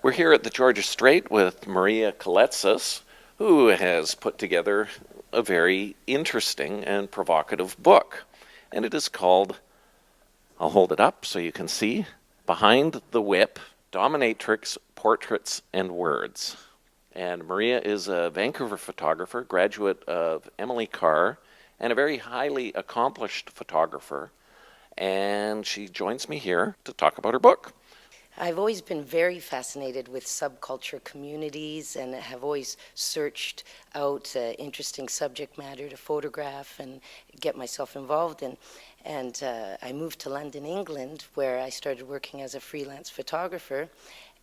We're here at the Georgia Strait with Maria Coletsis, who has put together a very interesting and provocative book. And it is called, I'll hold it up so you can see, Behind the Whip, Dominatrix, Portraits and Words. And Maria is a Vancouver photographer, graduate of Emily Carr, and a very highly accomplished photographer. And she joins me here to talk about her book. I've always been very fascinated with subculture communities and have always searched out interesting subject matter to photograph and get myself involved in. And I moved to London, England, where I started working as a freelance photographer.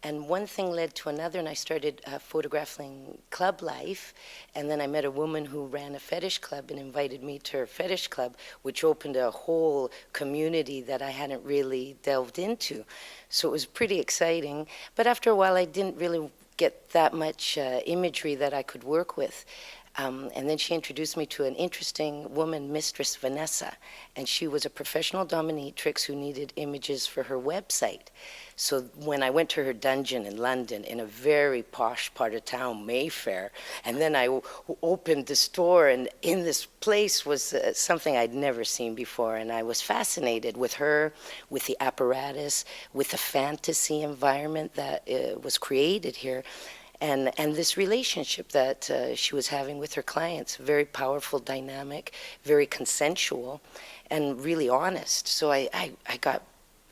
And one thing led to another, and I started photographing club life. And then I met a woman who ran a fetish club and invited me to her fetish club, which opened a whole community that I hadn't really delved into. So it was pretty exciting. But after a while, I didn't really get that much imagery that I could work with. And then she introduced me to an interesting woman, Mistress Vanessa, and she was a professional dominatrix who needed images for her website. So when I went to her dungeon in London, in a very posh part of town, Mayfair, and then I opened the store, and in this place was something I'd never seen before, and I was fascinated with her, with the apparatus, with the fantasy environment that was created here. And this relationship that she was having with her clients, very powerful, dynamic, very consensual, and really honest. So I got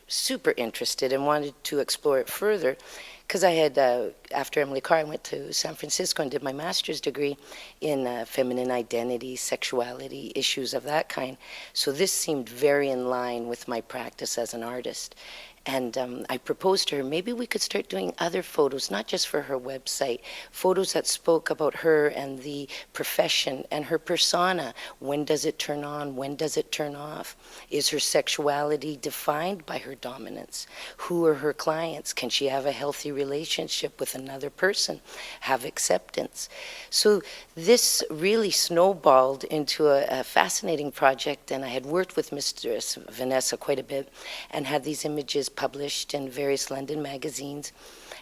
super interested and wanted to explore it further, because I had, after Emily Carr, I went to San Francisco and did my master's degree in feminine identity, sexuality, issues of that kind. So this seemed very in line with my practice as an artist. And I proposed to her, maybe we could start doing other photos, not just for her website, photos that spoke about her and the profession and her persona. When does it turn on? When does it turn off? Is her sexuality defined by her dominance? Who are her clients? Can she have a healthy relationship with another person? Have acceptance? So this really snowballed into a fascinating project, and I had worked with Mistress Vanessa quite a bit and had these images published in various London magazines.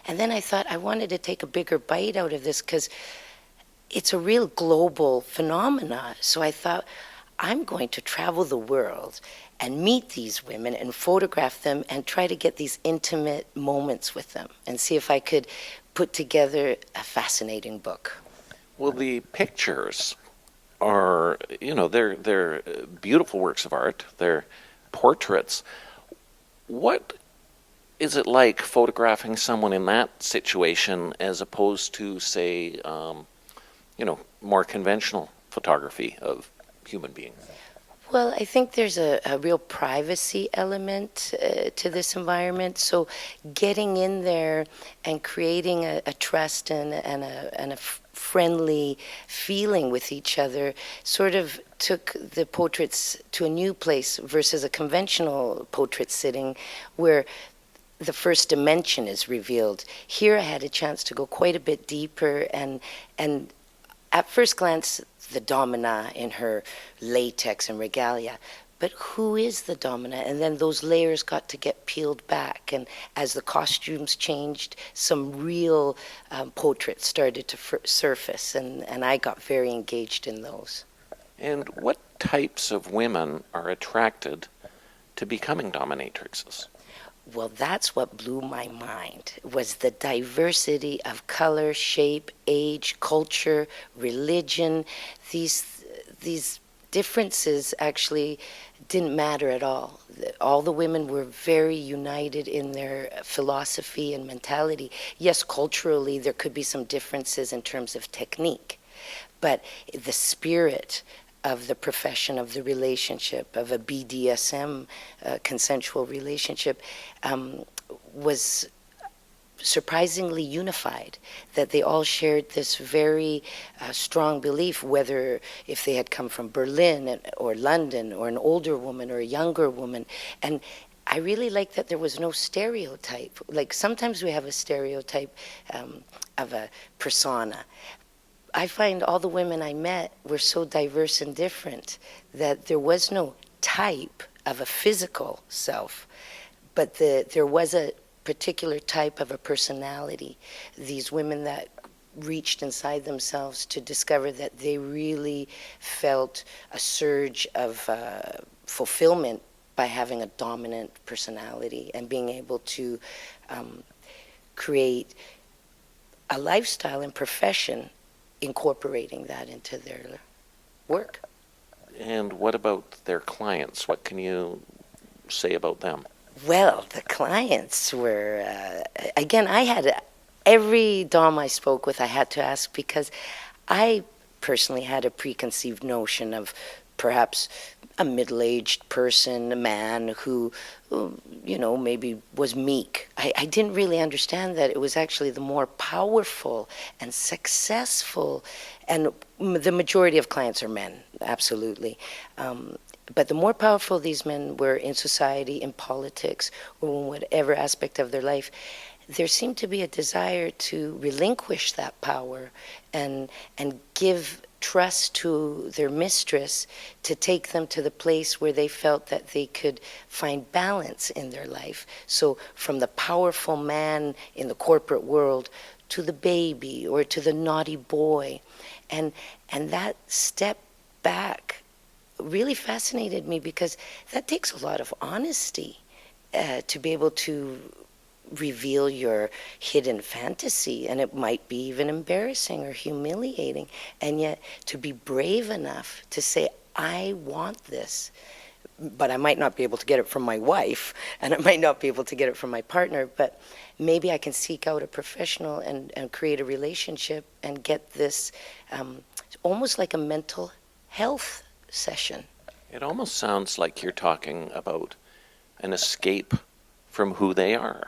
And then I thought I wanted to take a bigger bite out of this because it's a real global phenomena. So I thought, I'm going to travel the world and meet these women and photograph them and try to get these intimate moments with them and see if I could put together a fascinating book. Well, the pictures are, they're beautiful works of art. They're portraits. What is it like photographing someone in that situation as opposed to, say, more conventional photography of human beings? Well, I think there's a real privacy element to this environment. So getting in there and creating a trust and a friendly feeling with each other sort of took the portraits to a new place versus a conventional portrait sitting where the first dimension is revealed. Here I had a chance to go quite a bit deeper and at first glance, the domina in her latex and regalia. But who is the domina? And then those layers got to get peeled back. And as the costumes changed, some real portraits started to surface. And I got very engaged in those. And what types of women are attracted to becoming dominatrixes? Well, that's what blew my mind, was the diversity of color, shape, age, culture, religion. These differences actually didn't matter at all. All the women were very united in their philosophy and mentality. Yes, culturally, there could be some differences in terms of technique, but the spirit of the profession, of the relationship, of a BDSM consensual relationship, was surprisingly unified, that they all shared this very strong belief, whether if they had come from Berlin or London or an older woman or a younger woman. And I really like that there was no stereotype. Like sometimes we have a stereotype of a persona. I find all the women I met were so diverse and different that there was no type of a physical self, but there was a particular type of a personality. These women that reached inside themselves to discover that they really felt a surge of fulfillment by having a dominant personality and being able to create a lifestyle and profession incorporating that into their work. And what about their clients? What can you say about them? Well, the clients were, again, I had every dom I spoke with, I had to ask because I personally had a preconceived notion of perhaps a middle-aged person, a man who, maybe was meek. I didn't really understand that it was actually the more powerful and successful, and the majority of clients are men, absolutely. But the more powerful these men were in society, in politics, or in whatever aspect of their life, there seemed to be a desire to relinquish that power and give trust to their mistress to take them to the place where they felt that they could find balance in their life. So from the powerful man in the corporate world to the baby or to the naughty boy. And that step back really fascinated me because that takes a lot of honesty to be able to reveal your hidden fantasy, and it might be even embarrassing or humiliating, and yet to be brave enough to say, I want this, but I might not be able to get it from my wife, and I might not be able to get it from my partner, but maybe I can seek out a professional and create a relationship and get this almost like a mental health session. It almost sounds like you're talking about an escape from who they are.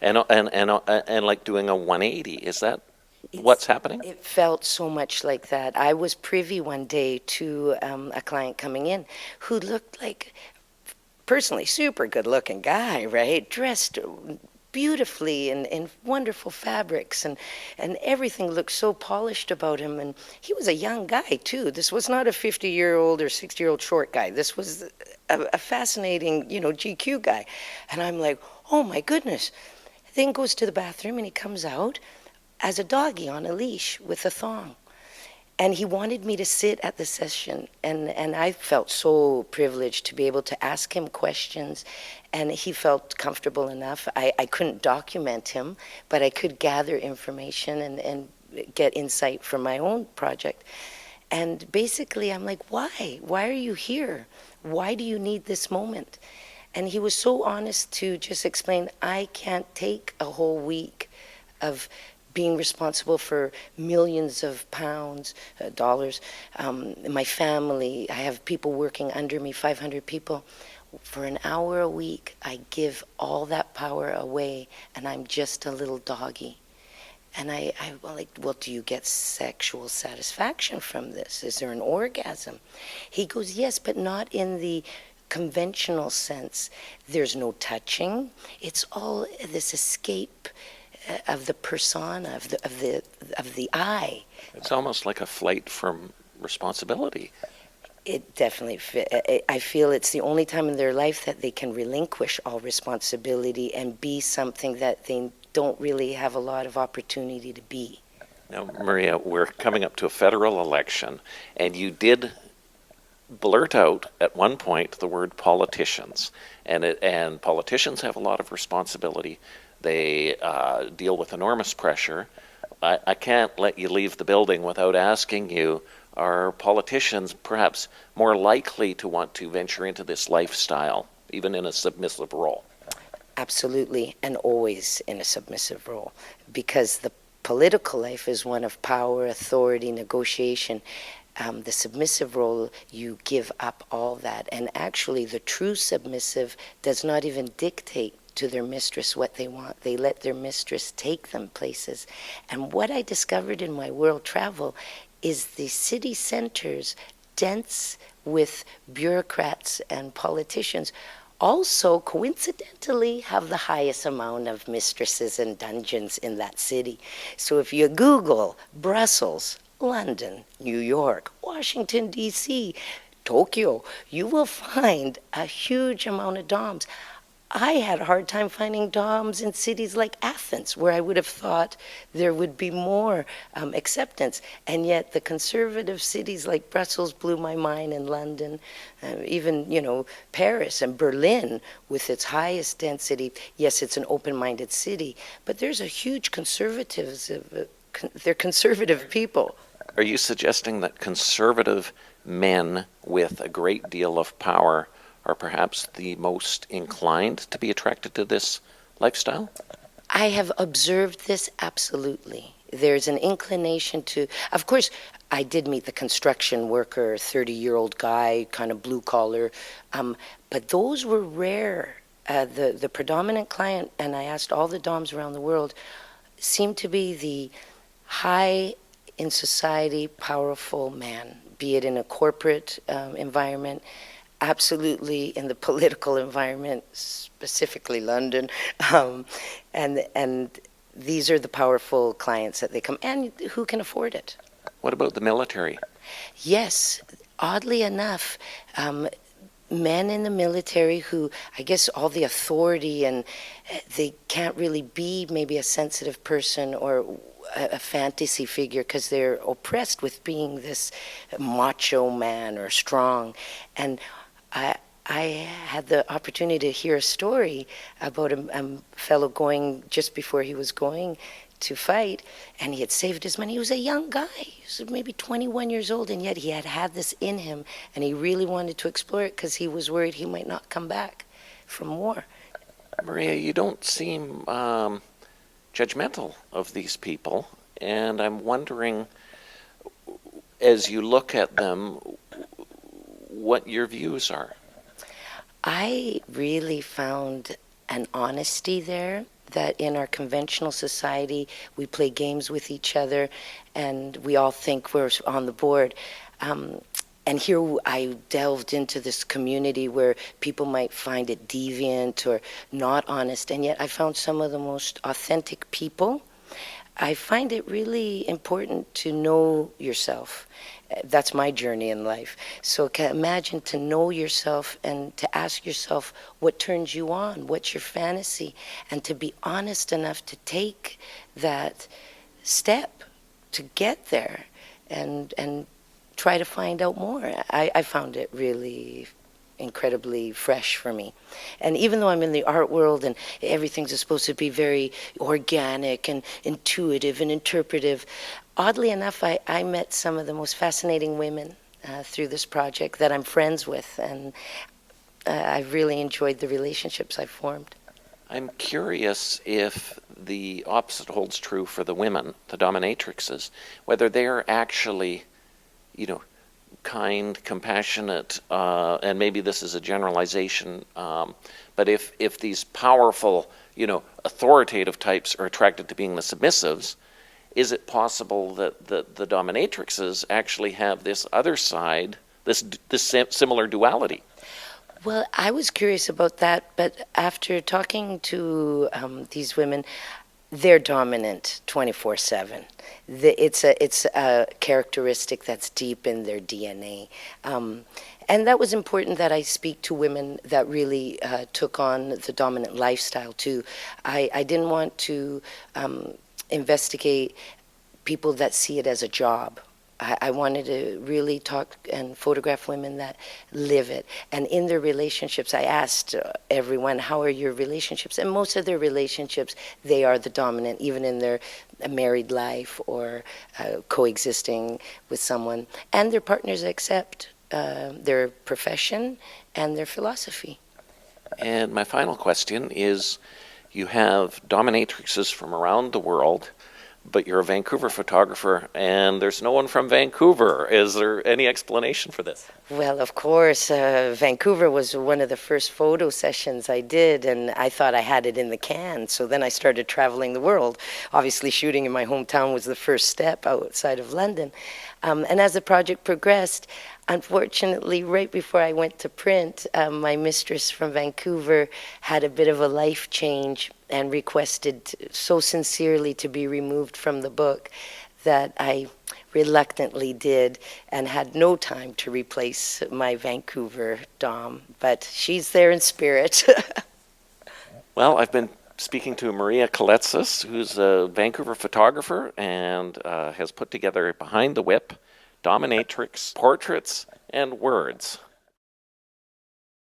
And like doing a 180. Is that what's happening? It felt so much like that. I was privy one day to a client coming in who looked like, personally, super good looking guy, right? Dressed beautifully in wonderful fabrics, and everything looked so polished about him. And he was a young guy, too. This was not a 50-year-old or 60-year-old short guy. This was a fascinating, GQ guy. And I'm like, oh, my goodness. Then goes to the bathroom and he comes out as a doggy on a leash with a thong. And he wanted me to sit at the session, and I felt so privileged to be able to ask him questions, and he felt comfortable enough. I couldn't document him, but I could gather information and get insight from my own project. And basically I'm like, why? Why are you here? Why do you need this moment? And he was so honest to just explain, I can't take a whole week of being responsible for millions of pounds, dollars, my family. I have people working under me, 500 people. For an hour a week, I give all that power away, and I'm just a little doggy. And I like, well, do you get sexual satisfaction from this? Is there an orgasm? He goes, yes, but not in the conventional sense. There's no touching. It's all this escape of the persona, of the I. It's almost like a flight from responsibility. It definitely, I feel it's the only time in their life that they can relinquish all responsibility and be something that they don't really have a lot of opportunity to be. Now, Maria, we're coming up to a federal election, and you did blurt out at one point the word politicians, and politicians have a lot of responsibility. They deal with enormous pressure. I can't let you leave the building without asking you, are politicians perhaps more likely to want to venture into this lifestyle, even in a submissive role? Absolutely, and always in a submissive role, because the political life is one of power, authority, negotiation. The submissive role, you give up all that. And actually, the true submissive does not even dictate to their mistress what they want. They let their mistress take them places. And what I discovered in my world travel is the city centers dense with bureaucrats and politicians also coincidentally have the highest amount of mistresses and dungeons in that city. So if you Google Brussels, London, New York, Washington, D.C., Tokyo, you will find a huge amount of DOMs. I had a hard time finding DOMs in cities like Athens, where I would have thought there would be more acceptance. And yet the conservative cities like Brussels blew my mind, and London, even, Paris and Berlin with its highest density. Yes, it's an open-minded city, but there's a huge conservatives. They're conservative people. Are you suggesting that conservative men with a great deal of power are perhaps the most inclined to be attracted to this lifestyle? I have observed this absolutely. There's an inclination to, of course, I did meet the construction worker, 30-year-old guy, kind of blue collar, but those were rare. The predominant client, and I asked all the DOMs around the world, seemed to be the high in society, powerful man, be it in a corporate environment, absolutely in the political environment, specifically London, and these are the powerful clients that they come, and who can afford it. What about the military? Yes, oddly enough, men in the military who, I guess, all the authority, and they can't really be maybe a sensitive person or a fantasy figure because they're oppressed with being this macho man or strong. And I had the opportunity to hear a story about a fellow going just before he was going to fight, and he had saved his money. He was a young guy. He was maybe 21 years old, and yet he had this in him, and he really wanted to explore it because he was worried he might not come back from war. Maria, you don't seem judgmental of these people, and I'm wondering, as you look at them, what your views are. I really found an honesty there that in our conventional society we play games with each other and we all think we're on the board. And here I delved into this community where people might find it deviant or not honest, and yet I found some of the most authentic people. I find it really important to know yourself. That's my journey in life. So imagine to know yourself and to ask yourself what turns you on, what's your fantasy, and to be honest enough to take that step to get there and try to find out more. I found it really incredibly fresh for me. And even though I'm in the art world and everything's supposed to be very organic and intuitive and interpretive, oddly enough, I met some of the most fascinating women through this project that I'm friends with, and I've really enjoyed the relationships I've formed. I'm curious if the opposite holds true for the women, the dominatrixes, whether they're actually, kind, compassionate, and maybe this is a generalization, but if these powerful, authoritative types are attracted to being the submissives, is it possible that the dominatrixes actually have this other side, this similar duality? Well, I was curious about that, but after talking to these women, they're dominant 24/7. It's a characteristic that's deep in their DNA. And that was important that I speak to women that really took on the dominant lifestyle too. I didn't want to investigate people that see it as a job. I wanted to really talk and photograph women that live it. And in their relationships, I asked everyone, how are your relationships? And most of their relationships, they are the dominant, even in their married life or coexisting with someone. And their partners accept their profession and their philosophy. And my final question is, you have dominatrixes from around the world, but you're a Vancouver photographer, and there's no one from Vancouver. Is there any explanation for this? Well, of course, Vancouver was one of the first photo sessions I did, and I thought I had it in the can. So then I started traveling the world. Obviously, shooting in my hometown was the first step outside of London. And as the project progressed, unfortunately, right before I went to print, my mistress from Vancouver had a bit of a life change and requested so sincerely to be removed from the book that I reluctantly did and had no time to replace my Vancouver Dom. But she's there in spirit. Well, I've been speaking to Maria Coletsis, who's a Vancouver photographer and has put together Behind the Whip, Dominatrix, Portraits, and Words.